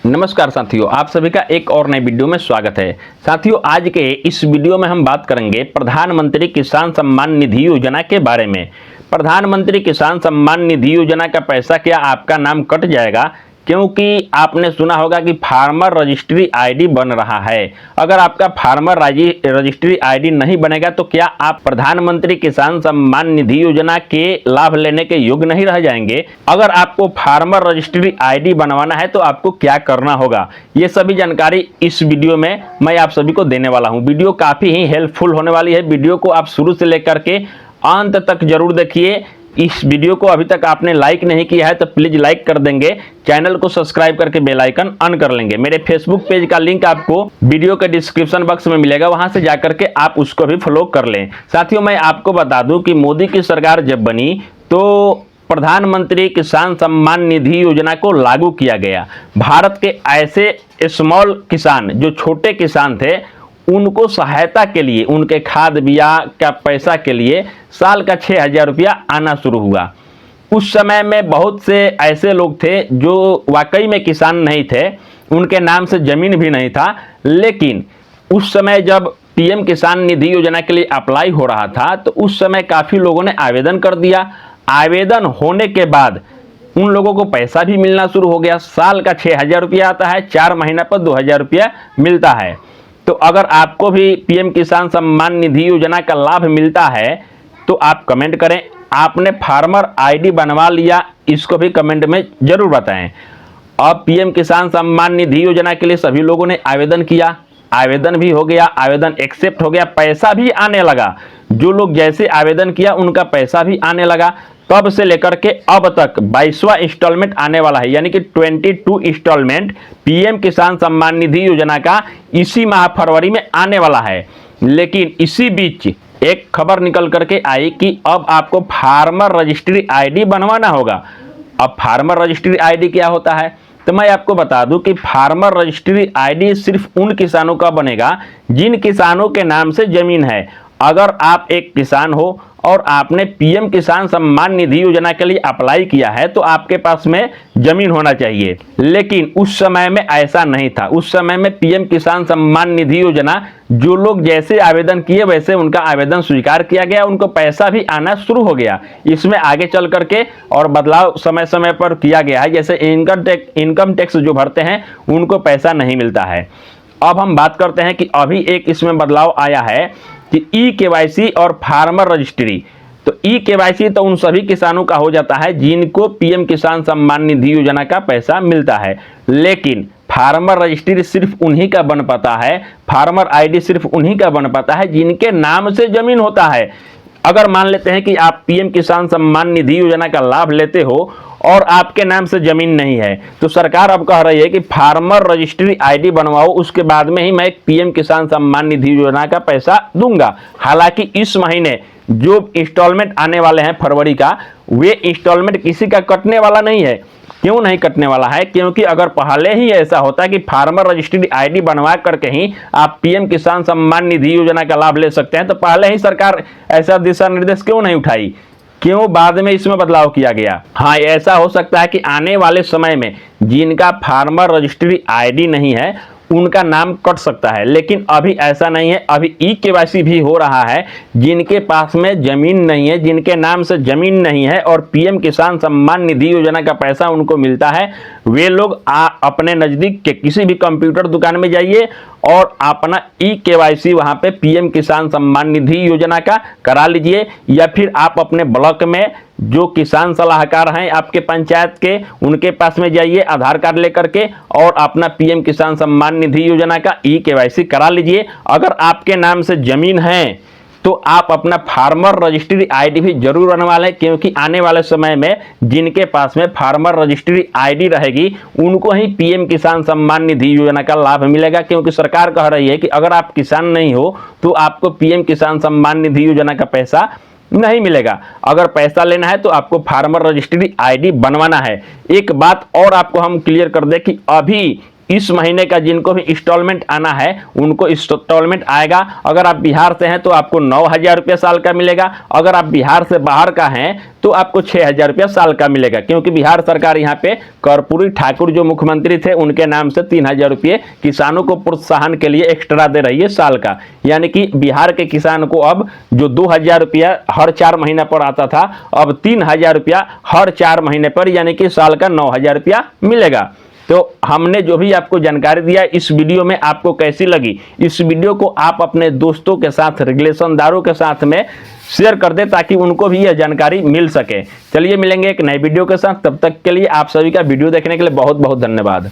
नमस्कार साथियों, आप सभी का एक और नई वीडियो में स्वागत है। साथियों, आज के इस वीडियो में हम बात करेंगे प्रधानमंत्री किसान सम्मान निधि योजना के बारे में। प्रधानमंत्री किसान सम्मान निधि योजना का पैसा क्या आपका नाम कट जाएगा? क्योंकि आपने सुना होगा कि फार्मर रजिस्ट्री आईडी बन रहा है। अगर आपका फार्मर रजिस्ट्री आईडी नहीं बनेगा तो क्या आप प्रधानमंत्री किसान सम्मान निधि योजना के लाभ लेने के योग्य नहीं रह जाएंगे? अगर आपको फार्मर रजिस्ट्री आईडी बनवाना है तो आपको क्या करना होगा, ये सभी जानकारी इस वीडियो में मैं आप सभी को देने वाला हूँ। वीडियो काफ़ी ही हेल्पफुल होने वाली है। वीडियो को आप शुरू से लेकर के अंत तक जरूर देखिए। इस वीडियो को अभी तक आपने लाइक नहीं किया है तो प्लीज लाइक कर देंगे, चैनल को सब्सक्राइब करके बेल आइकन ऑन कर लेंगे। मेरे फेसबुक पेज का लिंक आपको वीडियो के डिस्क्रिप्शन बॉक्स में मिलेगा, वहां से जाकर के आप उसको भी फॉलो कर लें। साथियों, मैं आपको बता दूं कि मोदी की सरकार जब बनी तो प्रधानमंत्री किसान सम्मान निधि योजना को लागू किया गया। भारत के ऐसे स्मॉल किसान, जो छोटे किसान थे, उनको सहायता के लिए, उनके खाद बिया का पैसा के लिए साल का 6,000 रुपया आना शुरू हुआ। उस समय में बहुत से ऐसे लोग थे जो वाकई में किसान नहीं थे, उनके नाम से जमीन भी नहीं था, लेकिन उस समय जब पीएम किसान निधि योजना के लिए अप्लाई हो रहा था तो उस समय काफ़ी लोगों ने आवेदन कर दिया। आवेदन होने के बाद उन लोगों को पैसा भी मिलना शुरू हो गया। साल का 6,000 रुपया आता है, 4 महीना पर 2,000 रुपया मिलता है। तो अगर आपको भी पीएम किसान सम्मान निधि योजना का लाभ मिलता है तो आप कमेंट करें। आपने फार्मर आईडी बनवा लिया, इसको भी कमेंट में जरूर बताएं। अब पीएम किसान सम्मान निधि योजना के लिए सभी लोगों ने आवेदन किया, आवेदन भी हो गया, आवेदन एक्सेप्ट हो गया, पैसा भी आने लगा। जो लोग जैसे आवेदन किया उनका पैसा भी आने लगा। तब से लेकर के अब तक 22वां इंस्टॉलमेंट आने वाला है, यानी कि 22 इंस्टॉलमेंट पीएम किसान सम्मान निधि योजना का इसी माह फरवरी में आने वाला है। लेकिन इसी बीच एक खबर निकल करके आई कि अब आपको फार्मर रजिस्ट्री आईडी बनवाना होगा। अब फार्मर रजिस्ट्री आईडी क्या होता है, तो मैं आपको बता दूं कि फार्मर रजिस्ट्री आईडी सिर्फ उन किसानों का बनेगा जिन किसानों के नाम से जमीन है। अगर आप एक किसान हो और आपने पीएम किसान सम्मान निधि योजना के लिए अप्लाई किया है तो आपके पास में जमीन होना चाहिए, लेकिन उस समय में ऐसा नहीं था। उस समय में पीएम किसान सम्मान निधि योजना, जो लोग जैसे आवेदन किए वैसे उनका आवेदन स्वीकार किया गया, उनको पैसा भी आना शुरू हो गया। इसमें आगे चल करके और बदलाव समय समय पर किया गया है, जैसे इनकम टैक्स जो भरते हैं उनको पैसा नहीं मिलता है। अब हम बात करते हैं कि अभी एक इसमें बदलाव आया है कि ई-केवाईसी और फार्मर रजिस्ट्री। तो ई-केवाईसी तो उन सभी किसानों का हो जाता है जिनको पीएम किसान सम्मान निधि योजना का पैसा मिलता है, लेकिन फार्मर रजिस्ट्री सिर्फ उन्हीं का बन पाता है, फार्मर आईडी सिर्फ उन्हीं का बन पाता है जिनके नाम से जमीन होता है। अगर मान लेते हैं कि आप पीएम किसान सम्मान निधि योजना का लाभ लेते हो और आपके नाम से जमीन नहीं है, तो सरकार अब कह रही है कि फार्मर रजिस्ट्री आईडी बनवाओ, उसके बाद में ही मैं पीएम किसान सम्मान निधि योजना का पैसा दूंगा। हालांकि इस महीने जो इंस्टॉलमेंट आने वाले हैं फरवरी का, वे इंस्टॉलमेंट किसी का कटने वाला नहीं है। क्यों नहीं कटने वाला है? क्योंकि अगर पहले ही ऐसा होता कि फार्मर रजिस्ट्री आईडी बनवा करके ही आप पीएम किसान सम्मान निधि योजना का लाभ ले सकते हैं, तो पहले ही सरकार ऐसा दिशा निर्देश क्यों नहीं उठाई? क्यों बाद में इसमें बदलाव किया गया? हाँ, ऐसा हो सकता है कि आने वाले समय में जिनका फार्मर रजिस्ट्री आईडी नहीं है उनका नाम कट सकता है, लेकिन अभी ऐसा नहीं है। अभी ई-केवाईसी भी हो रहा है। जिनके पास में जमीन नहीं है, जिनके नाम से जमीन नहीं है और पीएम किसान सम्मान निधि योजना का पैसा उनको मिलता है, वे लोग अपने नज़दीक के किसी भी कंप्यूटर दुकान में जाइए और अपना ई-केवाईसी वहाँ पे पीएम किसान सम्मान निधि योजना का करा लीजिए, या फिर आप अपने ब्लॉक में जो किसान सलाहकार हैं आपके पंचायत के, उनके पास में जाइए आधार कार्ड लेकर के और अपना पीएम किसान सम्मान निधि योजना का ई-केवाईसी करा लीजिए। अगर आपके नाम से जमीन है तो आप अपना फार्मर रजिस्ट्री आईडी भी जरूर बनवा लें, क्योंकि आने वाले समय में जिनके पास में फार्मर रजिस्ट्री आईडी रहेगी उनको ही पीएम किसान सम्मान निधि योजना का लाभ मिलेगा। क्योंकि सरकार कह रही है कि अगर आप किसान नहीं हो तो आपको पीएम किसान सम्मान निधि योजना का पैसा नहीं मिलेगा। अगर पैसा लेना है तो आपको फार्मर रजिस्ट्री आईडी बनवाना है। एक बात और आपको हम क्लियर कर दें कि अभी इस महीने का जिनको भी इंस्टॉलमेंट आना है उनको इंस्टॉलमेंट आएगा। अगर आप बिहार से हैं तो आपको 9,000 रुपया साल का मिलेगा, अगर आप बिहार से बाहर का हैं तो आपको 6,000 रुपया साल का मिलेगा, क्योंकि बिहार सरकार यहाँ पे कर्पूरी ठाकुर जो मुख्यमंत्री थे उनके नाम से 3,000 रुपये किसानों को प्रोत्साहन के लिए एक्स्ट्रा दे रही है साल का। यानी कि बिहार के किसान को अब जो 2,000 रुपया हर 4 महीना पर आता था, अब 3,000 रुपया हर 4 महीने पर, यानी कि साल का 9,000 रुपया मिलेगा। तो हमने जो भी आपको जानकारी दिया इस वीडियो में आपको कैसी लगी, इस वीडियो को आप अपने दोस्तों के साथ, रिलेशनदारों के साथ में शेयर कर दें ताकि उनको भी यह जानकारी मिल सके। चलिए मिलेंगे एक नए वीडियो के साथ, तब तक के लिए आप सभी का वीडियो देखने के लिए बहुत बहुत धन्यवाद।